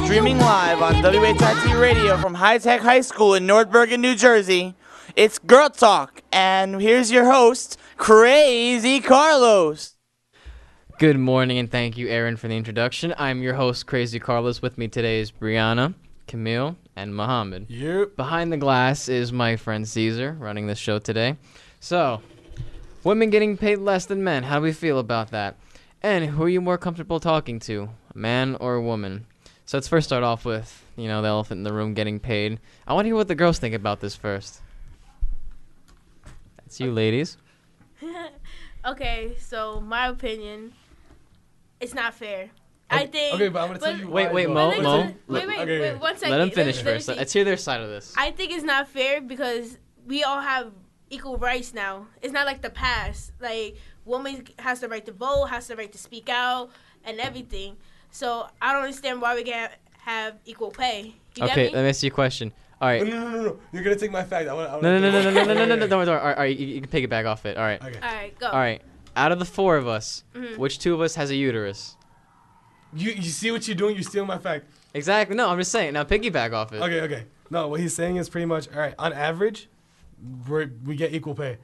Streaming live on WHIT Radio from High Tech High School in North Bergen, New Jersey. It's Girl Talk, and here's your host, Crazy Carlos. Good morning, and thank you, Aaron, for the introduction. I'm your host, Crazy Carlos. With me today is Brianna, Camille, and Mohammed. Yep. Behind the glass is my friend Caesar, running this show today. So, women getting paid less than men. How do we feel about that? And who are you more comfortable talking to, a man or a woman? So let's first start off with, the elephant in the room getting paid. I want to hear what the girls think about this first. That's you, ladies. Okay, so my opinion, it's not fair. I think. Okay, but I'm gonna tell you. Wait, why. Mo. Wait, 1 second. Let them finish Let first. me see. Let's hear their side of this. I think it's not fair because we all have equal rights now. It's not like the past. Like, woman has the right to vote, has the right to speak out, and everything. So I don't understand why we can't have equal pay. You get Okay, me? let me ask you a question. All right. No. You're gonna take my fact. No. Don't worry. All right, you can piggyback off it. All right. Okay. All right, go. All right. Out of the four of us, Mhm. which two of us has a uterus? You see what you're doing? You're stealing my fact. Exactly. No, I'm just saying. Now piggyback off it. Okay. No, what he's saying is pretty much all right. On average, we get equal pay,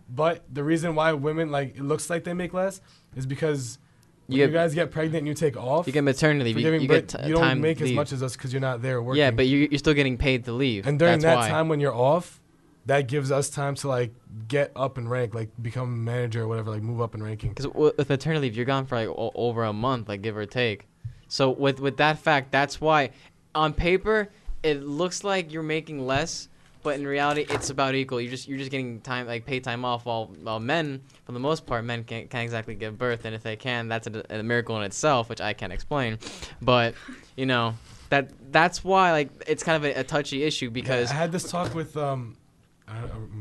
but the reason why women it looks like they make less is because when you guys get pregnant and you take off. You get maternity for leave. giving You birth, get you don't time make leave. as much as us because you're not there working. Yeah, but you're still getting paid to leave. And during That's that why. time when you're off, that gives us time to get up and rank, become a manager or whatever, move up in ranking. Because with maternity leave, you're gone for over a month, give or take. So with that fact, that's why on paper it looks like you're making less, but in reality it's about equal. You're just getting time paid time off, while men, for the most part, men can't exactly give birth, and if they can, that's a miracle in itself, which I can't explain. But that's why it's kind of a touchy issue because I had this talk with am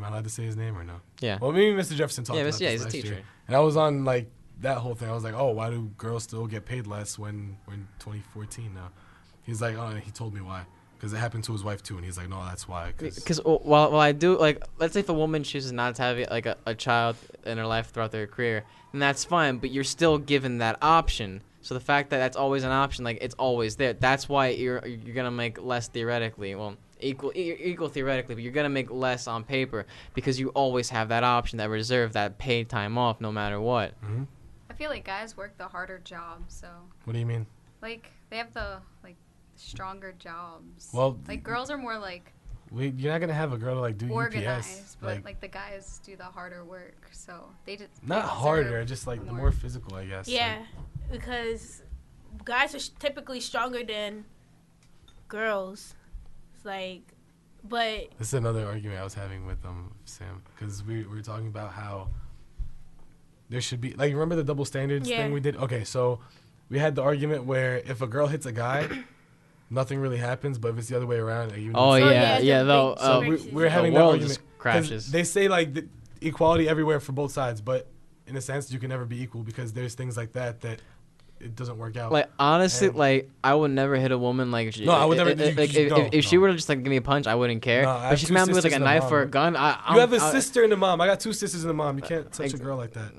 I allowed to say his name or no? Yeah. Well, maybe Mr. Jefferson talked about he's this a last teacher. year. And I was on that whole thing. I was like, oh, why do girls still get paid less when we're in 2014 now? He's like, oh, and he told me why. Because it happened to his wife too, and he's like, no, that's why. Because while I do let's say if a woman chooses not to have a child in her life throughout their career, then that's fine. But you're still given that option. So the fact that that's always an option, it's always there. That's why you're gonna make less theoretically. Well, equal theoretically, but you're gonna make less on paper because you always have that option, that reserve, that paid time off, no matter what. Mm-hmm. I feel like guys work the harder job, so What do you mean? they have the stronger jobs. Well, girls are more you're not gonna have a girl to do organized, UPS. but the guys do the harder work, so they just Not they harder, deserve just the more. more physical, I guess. Yeah, because guys are typically stronger than girls. It's but This is another argument I was having with Sam, because we were talking about how there should be remember the double standards thing we did? Okay, so we had the argument where if a girl hits a guy, nothing really happens, but if it's the other way around, Oh yeah, yeah. Though so we're having that world argument. just 'Cause crashes. They say the equality everywhere for both sides, but in a sense you can never be equal because there's things like that it doesn't work out. Honestly, And- I would never hit a woman No, I would never- if she were to just give me a punch, I wouldn't care. No, I But have she's two coming at me with sisters a and a knife mom. or a gun. You have a sister and a mom. I got two sisters and a mom. You can't touch a girl like that.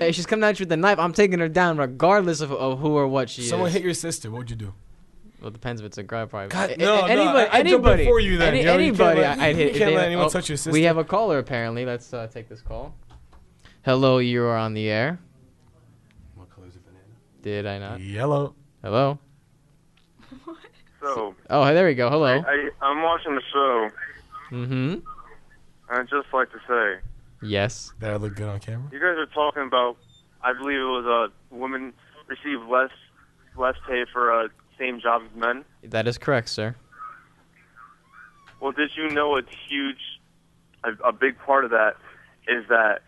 If she's coming at you with a knife, I'm taking her down regardless of who or what she Someone is. hit your sister. What would you do? Well, it depends if it's a girl, probably. God, Anybody, I jump before you then. Anybody, I'd hit. You if can't they- let anyone touch your sister. We have a caller apparently. Let's take this call. Hello, you are on the air. What color is a banana? Did I not? Yellow. Hello. So, Oh, hey, there we go. Hello. I'm watching the show, Mm-hmm. and I'd just like to say, Yes. That I look good on camera. you guys are talking about, I believe it was women receive less pay for same job as men. That is correct, sir. Well, did you know a big part of that is that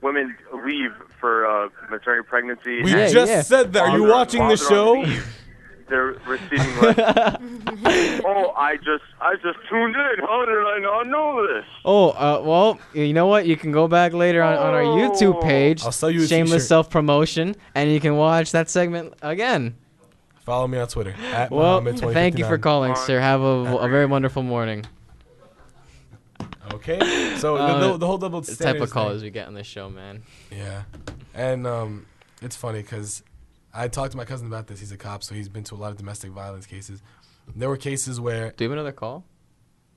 women leave for maternity pregnancy. We Yeah, just yeah. said that. Are you While watching the they're on show? leave, they're receiving less. Oh, I just tuned in. How did I not know this? Oh, well, you know what? You can go back later on our YouTube page. I'll sell you a Shameless t-shirt. self-promotion, and you can watch that segment again. Follow me on Twitter at Well, Muhammad2059. thank you for calling, sir. Have a very wonderful morning. Okay, so the whole double The type standards of callers thing. we get on this show, man. Yeah, and it's funny because I talked to my cousin about this. He's a cop, so he's been to a lot of domestic violence cases. there were cases where Do you have another call?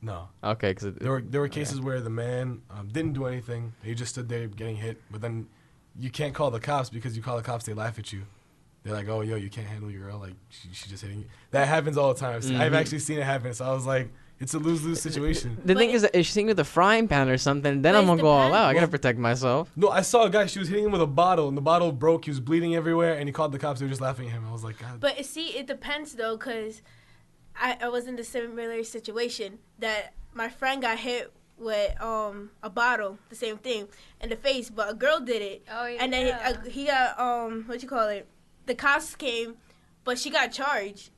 no, Okay, because there were cases where the man didn't do anything. He just stood there getting hit. But then you can't call the cops because you call the cops, they laugh at you. They're like, "Oh, yo, you can't handle your girl. Like she just hitting you." That happens all the time. So I've actually seen it happen. So I was like, it's a lose-lose situation. The thing But is that if she's hitting with a frying pan or something, then But I'm it gonna go all depends. out. I gotta protect myself. No, I saw a guy. She was hitting him with a bottle, and the bottle broke. He was bleeding everywhere, and he called the cops. They were just laughing at him. I was like, God. But see, it depends though, cause I was in the similar situation that my friend got hit with a bottle, the same thing, in the face, but a girl did it, Oh yeah. and then he got what you call it? The cops came, but she got charged.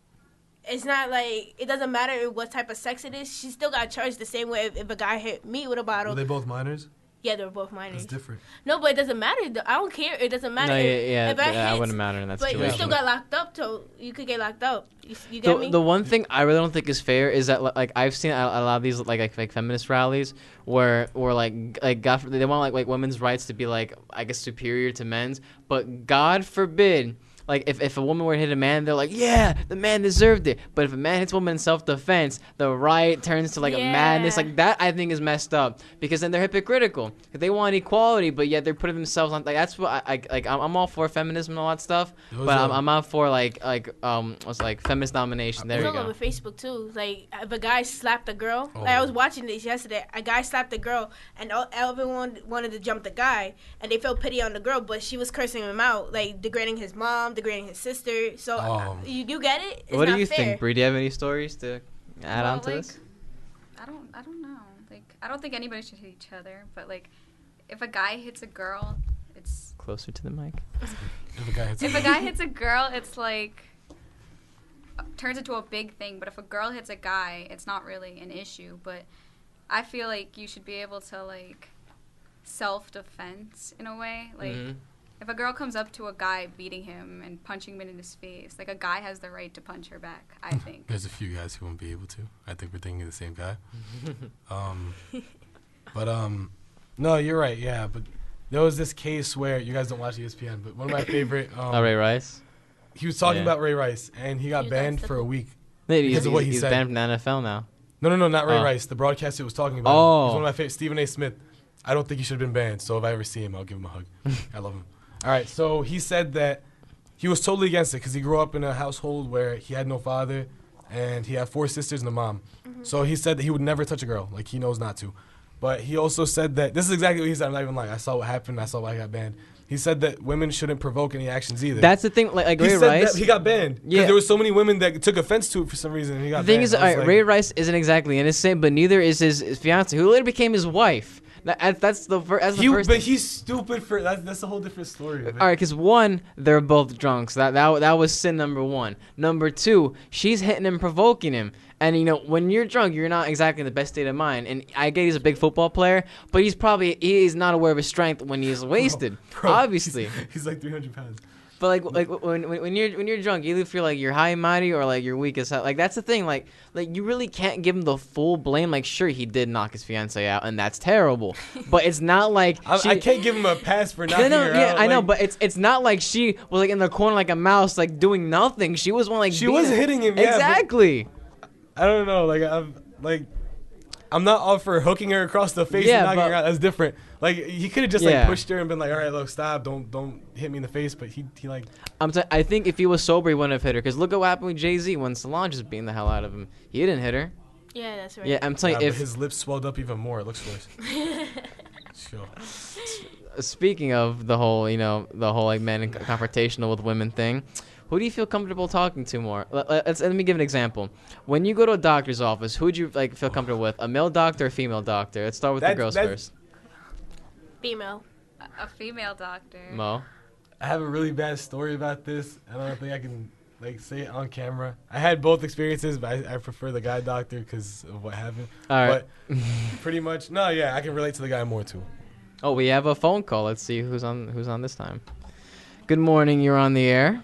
It's not like it doesn't matter what type of sex it is. She still got charged the same way if a guy hit me with a Were bottle. they both minors? Yeah, they were both minors. That's different. No, but it doesn't matter. I don't care. It doesn't matter. No, yeah, if I that hit, wouldn't matter in that but situation. you still got locked up, so you could get locked up. You get me? The one thing I really don't think is fair is that like I've seen a lot of these like feminist rallies where God forbid, they want like women's rights to be like I guess superior to men's, but God forbid. Like, if a woman were to hit a man, they're like, yeah, the man deserved it. But if a man hits a woman in self-defense, the right turns to, like, a madness. Like, that, I think, is messed up. Because then they're hypocritical. They want equality, but yet they're putting themselves on... Like, that's what I'm all for feminism and all that stuff. But I'm not for, what's feminist domination. There It's you all go. over Facebook, too. Like, if a guy slapped a girl... Like, I was watching this yesterday. A guy slapped a girl, and everyone wanted to jump the guy. And they felt pity on the girl, but she was cursing him out. Like, degrading his mom, degrading his sister. So you get it? It's What do not you fair. think, Bree? Do you have any stories to add on to like, this? I don't know. Like, I don't think anybody should hit each other, but like, if a guy hits a girl, it's Closer to the mic. If a guy hits if a guy hits a girl, it's like turns into a big thing. But if a girl hits a guy, it's not really an issue. But I feel like you should be able to like self-defense in a way. Like, if a girl comes up to a guy beating him and punching him in his face, like a guy has the right to punch her back, I think. There's a few guys who won't be able to. I think we're thinking of the same guy. No, you're right. Yeah, but there was this case where you guys don't watch ESPN, but one of my favorite. Ray Rice? He was talking Yeah. about Ray Rice, and he got You banned guys for a week. He's, of what he he's said. banned from the NFL now. No, not Ray Oh. Rice. The broadcaster was talking about him. Oh. He's one of my favorites. Stephen A. Smith. I don't think he should have been banned, so if I ever see him, I'll give him a hug. I love him. All right, so he said that he was totally against it because he grew up in a household where he had no father, and he had 4 sisters and a mom. So he said that he would never touch a girl. Like, he knows not to. But he also said that, this is exactly what he said. I'm not even lying. I saw what happened. I saw why he got banned. He said that women shouldn't provoke any actions either. That's the thing. Like he Ray said Rice. that he got banned. Yeah. Yeah. There were so many women that took offense to it for some reason, and he got The thing banned. is, I was like, Ray Rice isn't exactly innocent, but neither is his fiance, who later became his wife. That's the first. but he's stupid for that's a whole different story. Man. All right, because one, they're both drunk. So that was sin number one. Number two, she's hitting him, provoking him. And, you know, when you're drunk, you're not exactly in the best state of mind. And I get he's a big football player, but he's not aware of his strength when he's wasted, Bro, obviously. He's like 300 pounds. But like when you're drunk, you either feel like you're high and mighty or like you're weak as hell. Like that's the thing. Like you really can't give him the full blame. Like sure he did knock his fiance out and that's terrible, but it's not like I can't give him a pass for knocking her out. I know, like, but it's not like she was like in the corner like a mouse, like doing nothing. She was one like she was hitting him. Yeah, exactly. I don't know. I'm not all for hooking her across the face and knocking her out. That's different. Like he could have just like pushed her and been like, all right, look, stop, don't hit me in the face. But he like. I think if he was sober, he wouldn't have hit her. Cause look at what happened with Jay-Z when Solange was beating the hell out of him. He didn't hit her. Yeah, that's right. Yeah, I'm telling you, But his lips swelled up even more. It looks worse. Sure. Speaking of the whole, like men confrontational with women thing, who do you feel comfortable talking to more? Let me give an example. When you go to a doctor's office, who would you like feel comfortable with? A male doctor or a female doctor? Let's start with the girls first. Female. A female doctor. Mo. I have a really bad story about this. I don't think I can like say it on camera. I had both experiences, but I prefer the guy doctor because of what happened. All right. But pretty much, I can relate to the guy more too. Oh, we have a phone call. Let's see who's on this time. Good morning. You're on the air.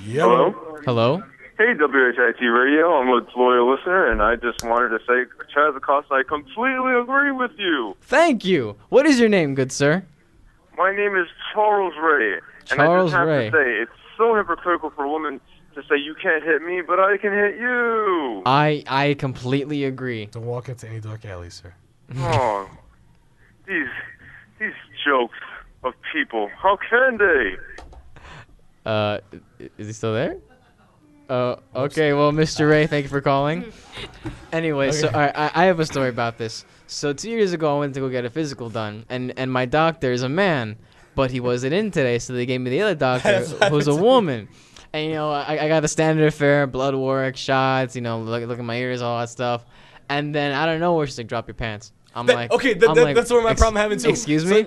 Yo. Hello. Hey, WHIT Radio. I'm a loyal listener, and I just wanted to say, Chaz Acosta, I completely agree with you. Thank you. What is your name, good sir? My name is Charles Ray. Charles and I just have Ray. to say, it's so hypocritical for a woman to say you can't hit me, but I can hit you. I completely agree. Don't walk into any dark alley, sir. Oh, these jokes of people. How can they? Is he still there? Okay. Well, Mr. Ray, thank you for calling. Anyway, so Okay. all right, I have a story about this. So 2 years ago, I went to go get a physical done, and my doctor is a man, but he wasn't in today, so they gave me the other doctor, That's what who's a happened to me. woman. And I got the standard fare, blood work, shots, look at my ears, all that stuff. And then I don't know where she's like, drop your pants. I'm like, That's where my problem happened too. Excuse me,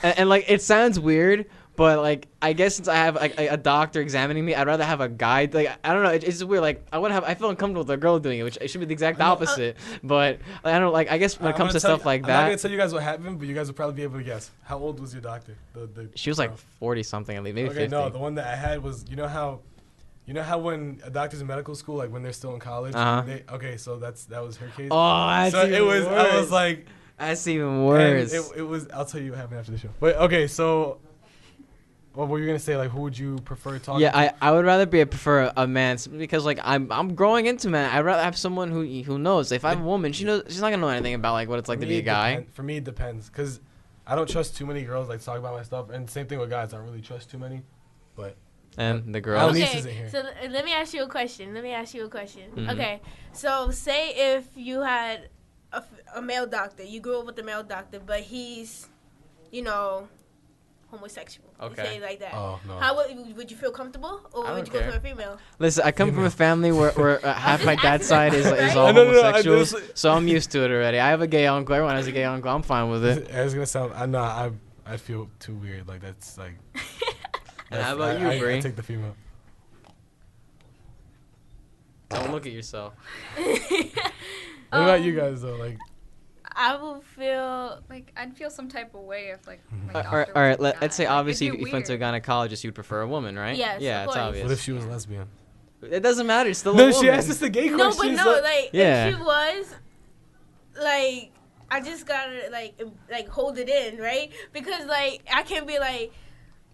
and like it sounds weird, but like I guess since I have like a doctor examining me, I'd rather have a guy. Like I don't know, it's just weird. Like I feel uncomfortable with a girl doing it, which it should be the exact opposite. But I don't like. I guess when it comes to stuff like I'm not gonna that, tell you guys what happened, but you guys will probably be able to guess. How old was your doctor? she was like 40 something, at least maybe Okay, 50. no, the one that I had was you know how when a doctor's in medical school, like when they're still in college. Uh-huh. Okay, so that was her case. Oh, that's so even it was. worse. I was like, That's even and worse. it was. I'll tell you what happened after the show. But okay, so what were you gonna say? Like, who would you prefer talking? Yeah, to? I would rather prefer a man because like I'm growing into man. I'd rather have someone who knows. If I have a woman, she's not gonna know anything about like what it's like to be a guy. For me, it depends because I don't trust too many girls like to talk about my stuff, and same thing with guys. I don't really trust too many. But And the At girls. least Okay, isn't here. so let me ask you a question. Mhm. Okay, so say if you had a male doctor, you grew up with a male doctor, but he's, homosexual. Okay. Say it like that. Oh no. How would you feel comfortable, or I would don't you go care. for a female? Listen, I come from a family where half my dad's side is Right? all No, no, no, homosexuals, so I'm used to it already. I have a gay uncle. Everyone has a gay uncle. I'm fine with it. I was gonna sound. I know. I feel too weird. Like that's like. And how about you, I Bree? take the female. Don't look at yourself. What about you guys though? Like, I would feel. Like, I'd feel some type of way if, like, my All doctor right, was all right. a Let's say guy. Like, obviously it'd if be you went to a weird. gynecologist, you'd prefer a woman, right? Yes, Yeah, of it's course. obvious. what if she was lesbian? It doesn't matter. It's still a No, woman. she asked us the gay No, questions. but no, like Yeah. if she was, like, I just gotta like hold it in, right? Because like I can't be like,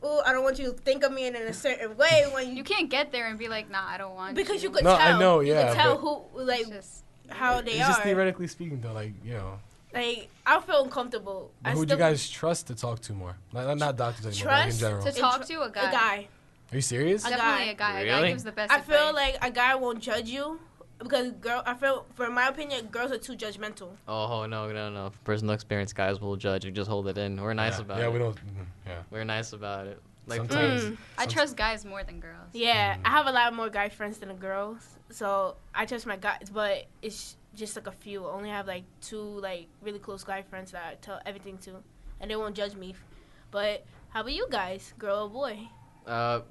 oh, I don't want you to think of me in a certain way when You can't get there and be like, nah, I don't want because you you. could No, tell. I know, you yeah, could tell but- who like It's just, how they It's just are. theoretically speaking, though. Like, you know, Like I feel uncomfortable. but who would you guys trust to talk to more? Not doctors anymore, like in Trust general. to talk to a guy. A guy. Are you serious? A Definitely guy. a guy. A Really? guy gives the best I feel advice. like a guy won't judge you because I feel, from my opinion, girls are too judgmental. Oh no. Personal experience, guys will judge. You just hold it in. We're nice yeah. about Yeah, it. we don't. Yeah. We're nice about it. Like Sometimes. I trust guys more than girls. Yeah, I have a lot more guy friends than girls, so I trust my guys. But it's just like a few. I only have like 2 like really close guy friends that I tell everything to, and they won't judge me. But how about you guys, girl or boy?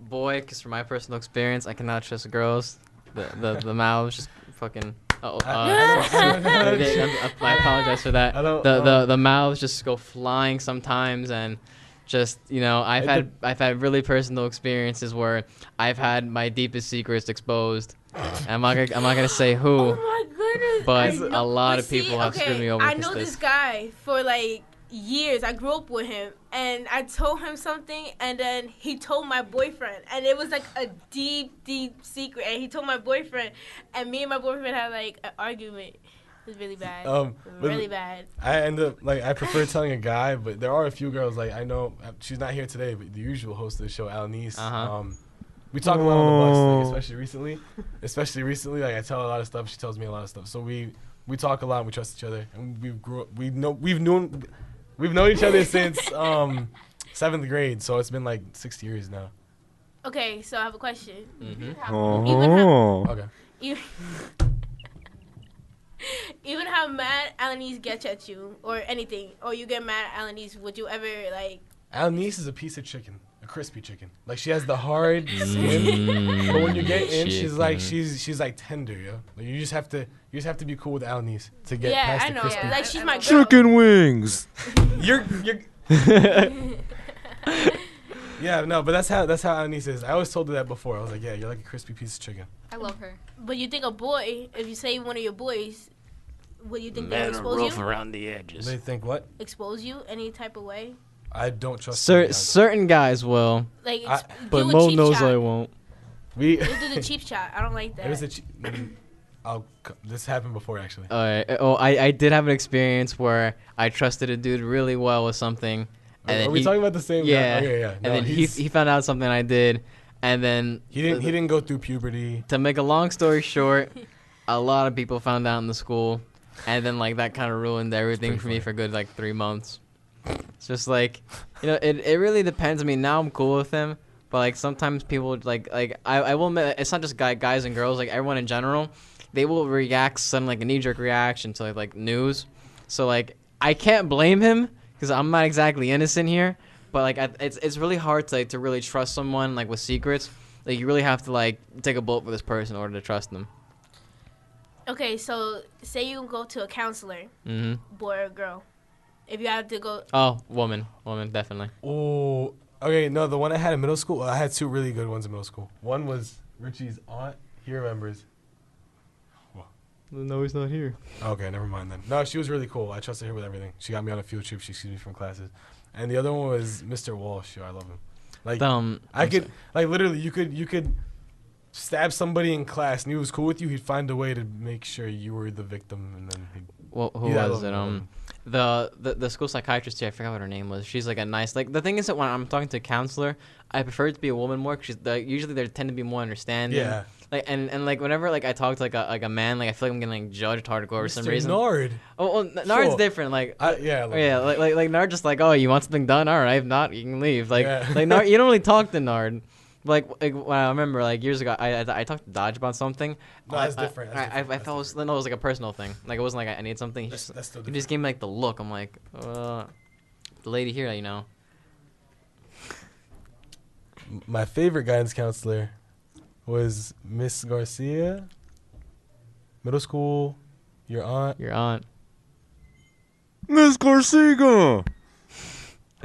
boy, because from my personal experience, I cannot trust girls. The mouths just fucking. I apologize for that. I don't- The mouths just go flying sometimes, and just I've had really personal experiences where I've had my deepest secrets exposed. I'm not gonna say who, Oh my goodness! but I a know- lot but of people have okay, screwed me over. I with know this. this guy for like years. I grew up with him, and I told him something, and then he told my boyfriend, and it was like a deep, deep secret. And he told my boyfriend, and me and my boyfriend had like an argument. It was really bad. But really bad. I end up I prefer telling a guy, but there are a few girls like I know she's not here today, but the usual host of the show, Alanis. Uh-huh. We talk a lot on the bus, like, especially recently. Like I tell a lot of stuff, she tells me a lot of stuff. So we talk a lot, we trust each other, and we've known each other since 7th grade. So it's been like 6 years now. Okay, so I have a question. Mm-hmm. Okay. Even how mad Alanis gets at you, or anything, or you get mad at Alanis, would you ever like? Alanis is a piece of chicken, a crispy chicken. Like she has the hard skin, but when you get in, she's like tender, yo. Like you just have to be cool with Alanis to get Yeah, past I the know. crispy. Yeah. Like she's my girl. Chicken wings. You're Yeah, no, but that's how Alanis is. I always told her that before. I was like, yeah, you're like a crispy piece of chicken. I love her. But you think a boy, if you say one of your boys, would you think they'll Men are expose rough you? around the edges. They think what? Expose you any type of way? I don't trust them, guys. Certain guys will, Like, I- but do a Mo cheap knows shot. I won't. We. They do the cheap shot. I don't like that. It was a cheap. This happened before actually. I did have an experience where I trusted a dude really well with something. And Are we talking about the same guy? Yeah. Okay, yeah. And then he found out something I did, and then He didn't go through puberty. to make a long story short, a lot of people found out in the school, and then like that kind of ruined everything pretty for me funny. for good like 3 months. It's just like, it really depends. I mean, now I'm cool with him, but like sometimes people like I will admit it's not just guys and girls, like everyone in general, they will react some like a knee-jerk reaction to like news. So like I can't blame him because I'm not exactly innocent here, but like it's really hard to really trust someone like with secrets. Like you really have to like take a bullet for this person in order to trust them. Okay, so say you go to a counselor, boy or girl. If you have to go, Oh, woman, definitely. Oh, okay. No, the one I had in middle school. I had 2 really good ones in middle school. One was Richie's aunt. He remembers. No, he's not here. Okay, never mind then. No, she was really cool. I trusted her with everything. She got me on a field trip. She excused me from classes. And the other one was Mr. Walsh. Yo, I love him. Like I could, like literally, you could stab somebody in class, and he was cool with you. He'd find a way to make sure you were the victim, and then he'd. Well, who Yeah, I was love it? him. The school psychiatrist here, I forgot what her name was. She's like a nice, like the thing is that when I'm talking to a counselor, I prefer it to be a woman more because usually they tend to be more understanding. Yeah. Like and like whenever like I talk to like a man, like I feel like I'm getting like judged hardcore for some Mr. reason. Nard. Oh, Nard's Sure. different. Like Yeah. I love him. like Nard just like, oh, you want something done? All right, if not, you can leave. Like Yeah. like Nard, you don't really talk to Nard. Like when I remember like years ago, I talked to Dodge about something. No, that's different. That's different. I That's felt it was like a personal thing. Like it wasn't like I need something. He That's still he different. just gave me like the look. I'm like, the lady here, you know. My favorite guidance counselor was Miss Garcia. Middle school. Your aunt. Your aunt. Miss Garcia.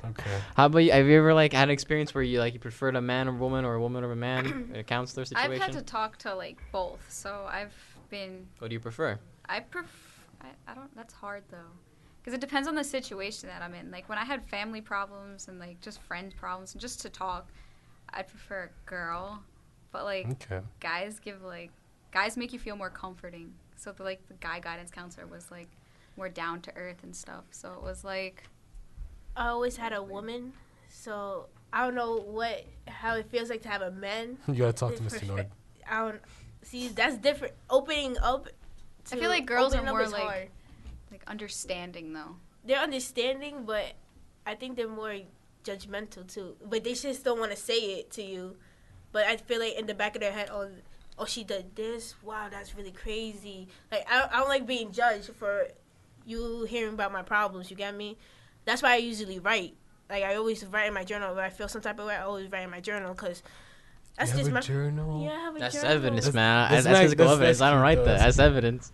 Okay. How about you? Have you ever like had an experience where you preferred a man or woman or a woman or a man in a counselor situation? I've had to talk to like both, so I've been. What do you prefer? I don't. That's hard though, because it depends on the situation that I'm in. Like when I had family problems and like just friend problems and just to talk, I'd prefer a girl. But like Okay. guys make you feel more comforting. So the guy guidance counselor was like more down to earth and stuff. So it was like. I always had a woman, so I don't know how it feels like to have a man. You gotta talk to Mr. Nord. I don't see that's different. Opening up. I feel like girls are opening up more is hard. like understanding though. They're understanding, but I think they're more judgmental too. But they just don't want to say it to you. But I feel like in the back of their head, oh, she did this. Wow, that's really crazy. Like I don't like being judged for you hearing about my problems. You get me? That's why I usually write. Like I always write in my journal. When I feel some type of way, I always write in my journal because that's You just have my a journal? Yeah, I have a That's journal. evidence, man. that's That's nice. physical That's evidence. I don't cute, write though. that. That's evidence.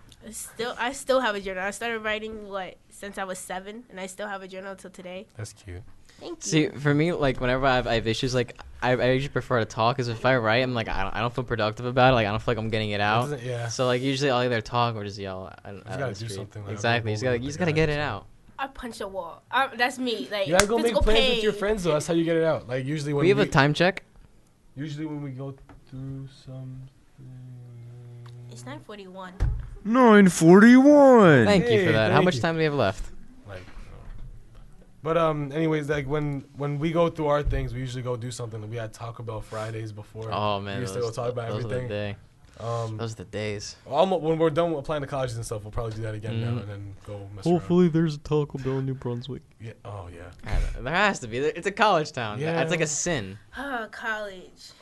I still have a journal. I started writing since I was 7, and I still have a journal till today. That's cute. Thank you. See, for me, like whenever I have issues, like I usually prefer to talk. Because if I write, I'm like I don't feel productive about it. Like I don't feel like I'm getting it out. Yeah. So like usually I'll either talk or just yell. You gotta do something, like, Exactly. verbal, You just gotta get it out. I punch a wall. That's me. Like You gotta go make physical plans pain. with your friends though. That's how you get it out. Like usually when We have a time check. usually when we go through something. It's 9:41. 9:41. Thank you for Hey, that. How thank much you. time do we have left? Like, but anyways, like when we go through our things, we usually go do something. We had Taco Bell Fridays before. Oh man, we used to go talk about those everything. Are the day. Those are the days. When we're done with applying to colleges and stuff, we'll probably do that again now and then go mess around. there's a Taco Bell in New Brunswick. Yeah. Oh yeah. There has to be. It's a college town. Yeah. That's like a sin. College.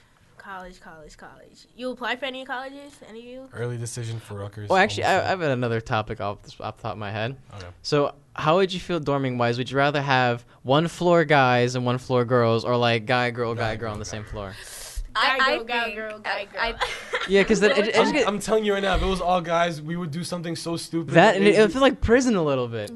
You apply for any colleges? Any of you? Early decision for Rutgers. Well, actually, I almost have another topic off the top of my head. Okay. So, how would you feel dorming wise? Would you rather have one floor guys and one floor girls, or like guy girl on the same floor? Guy, I girl, think guy, girl. Yeah, because then it just get, I'm telling you right now, if it was all guys, we would do something so stupid. that and it feels like prison a little bit.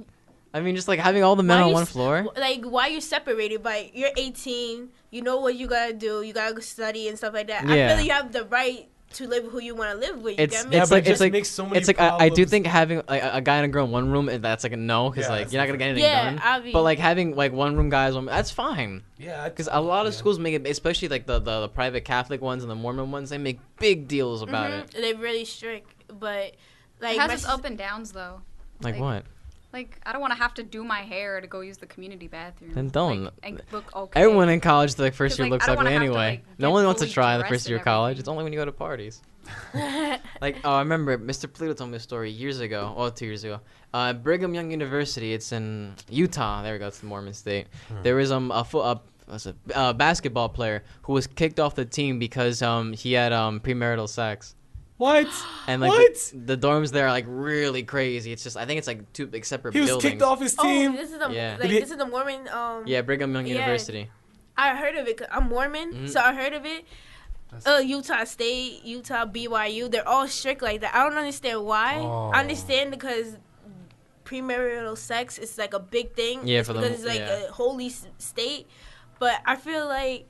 I mean, just like having all the men Why on you one s- floor. Like, why you separated? But you're 18. You know what you gotta do. You gotta go study and stuff like that. I Yeah. feel like you have the right to live who you want to live with. You It's get me? it's but like it it's just like makes so many it's like I do problems. think having like a guy and a girl in one room that's like a no because Yeah, like that's you're not gonna get anything Yeah, done. I mean- But like having like one room guys, that's fine. Yeah, Because a lot of schools make it, especially like the private Catholic ones and the Mormon ones, they make big deals about it. They're really strict, but like It has my its sis- up and downs though. Like what? Like I don't want to have to do my hair to go use the community bathroom. Then don't. Like, and look okay. Everyone in college, the first 'Cause, year like, looks I don't ugly wanna have to, anyway. like, No get one wants to fully try the dressed first year and of college. everything. It's only when you go to parties. Like, oh, I remember Mr. Polito told me a story years ago. Well, 2 years ago. Brigham Young University. It's in Utah. There we go. It's the Mormon state. There was a basketball player who was kicked off the team because he had premarital sex. What? And like What? the dorms there are like really crazy. It's just I think it's like two big separate He was buildings. kicked off his Oh, team. this is the Yeah. like Did he- this is the Mormon. Yeah, Brigham Young Yeah. University. I heard of it. 'Cause I'm Mormon, Mhm. so I heard of it. Utah State, Utah, BYU, they're all strict like that. I don't understand why. Oh. I understand because premarital sex is like a big thing. Yeah, It's for them, because it's like yeah. a holy state. But I feel like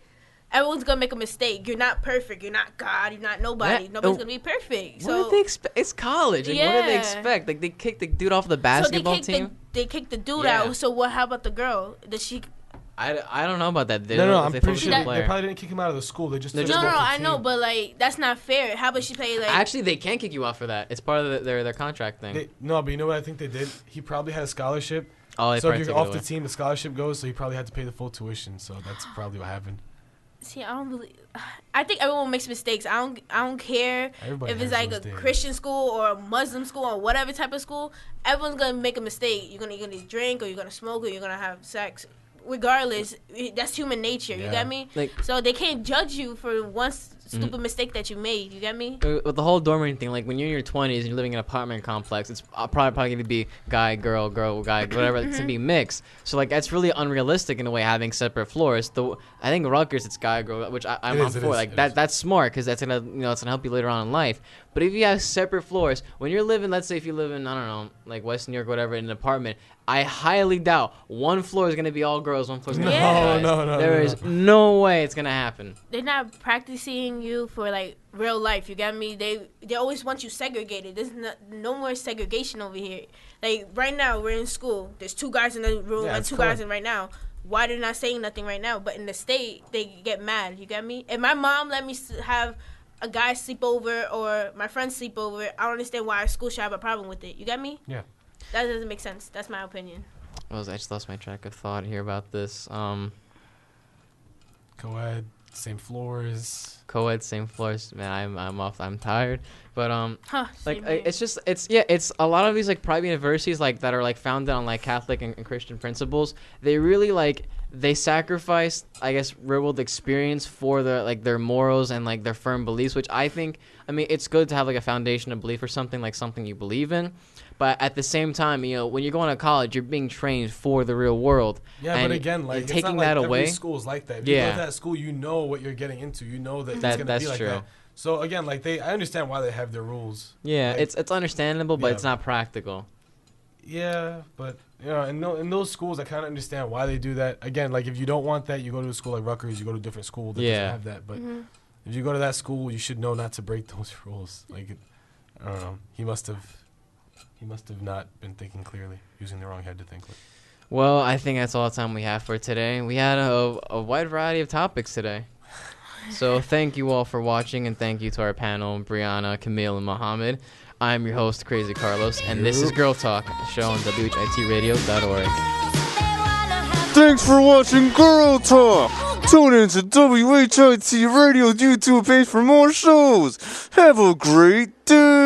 everyone's gonna make a mistake. You're not perfect. You're not God. You're not nobody. That- Nobody's oh, gonna be perfect. What So do they expect? It's college. Like, what do they Yeah. expect? Like they kicked the dude off the basketball team. They kicked the dude Yeah. out. So what? How about the girl? Does she? I don't know about that. They No, don't- I'm they pretty focus sure on they the player. probably didn't kick him out of the school. They just They're took just- him No, off the I know, team. but like that's not fair. How about she play like? Actually, they can kick you off for that. It's part of their contract thing. No, but you know what I think they did? He probably had a scholarship. Oh, they So if probably you're took it off the away. team, the scholarship goes, so he probably had to pay the full tuition. So that's probably what happened. See, I don't believe. I think everyone makes mistakes. I don't care Everybody if it's has like a those days. Christian school or a Muslim school or whatever type of school. Everyone's gonna make a mistake. You're gonna drink or you're gonna smoke or you're gonna have sex. Regardless, that's human nature. You Yeah. get me? Like- So they can't judge you for one stupid mistake that you made. You get me? With the whole dormitory thing, like when you're in your 20s and you're living in an apartment complex, it's probably going to be guy, girl, guy, whatever. It's going to be mixed. So like that's really unrealistic in a way, having separate floors. I think Rutgers, it's guy, girl, which I'm It on is, it for. is, Like it that is. that's smart because that's gonna it's gonna help you later on in life. But if you have separate floors, when you're living, let's say if you live in I don't know like West New York, whatever, in an apartment, I highly doubt one floor is gonna be all girls, one floor is gonna be all guys. No, There no. is no way it's gonna happen. They're not practicing you for like real life. You get me? They always want you segregated. There's no more segregation over here. Like right now, we're in school. There's 2 guys in the room Yeah, and it's 2 cool. guys in right now. Why they're not saying nothing right now? But in the state, they get mad. You get me? If my mom let me have a guy sleep over or my friend sleep over, I don't understand why school should have a problem with it. You get me? Yeah. That doesn't make sense. That's my opinion. I just lost my track of thought here about this. Co-ed, same floors. Co-ed, same floors. Man, I'm off. I'm tired. But Huh? like same here. it's a lot of these like private universities like that are like founded on like Catholic and Christian principles. They really like they sacrifice, I guess, real world experience for their morals and like their firm beliefs, which I think, I mean, it's good to have like a foundation of belief or something, like something you believe in. But at the same time, when you're going to college, you're being trained for the real world. Yeah, and but again, like it's taking not like that away. every school's like that. If you go Yeah. to that school, you know what you're getting into. You know that it's That- gonna that's be like true. that. So again, like I understand why they have their rules. Yeah, Like, it's understandable, but yeah. it's not practical. Yeah, but in those schools, I kind of understand why they do that. Again, like if you don't want that, you go to a school like Rutgers. You go to a different school that Yeah. doesn't have that. But if you go to that school, you should know not to break those rules. Like, I don't know. He must have not been thinking clearly, using the wrong head to think with. Well, I think that's all the time we have for today. We had a wide variety of topics today. So thank you all for watching, and thank you to our panel, Brianna, Camille, and Mohammed. I'm your host, Crazy Carlos, and this is Girl Talk, a show on WHITradio.org. Thanks for watching Girl Talk. Tune in to WHIT Radio YouTube page for more shows. Have a great day.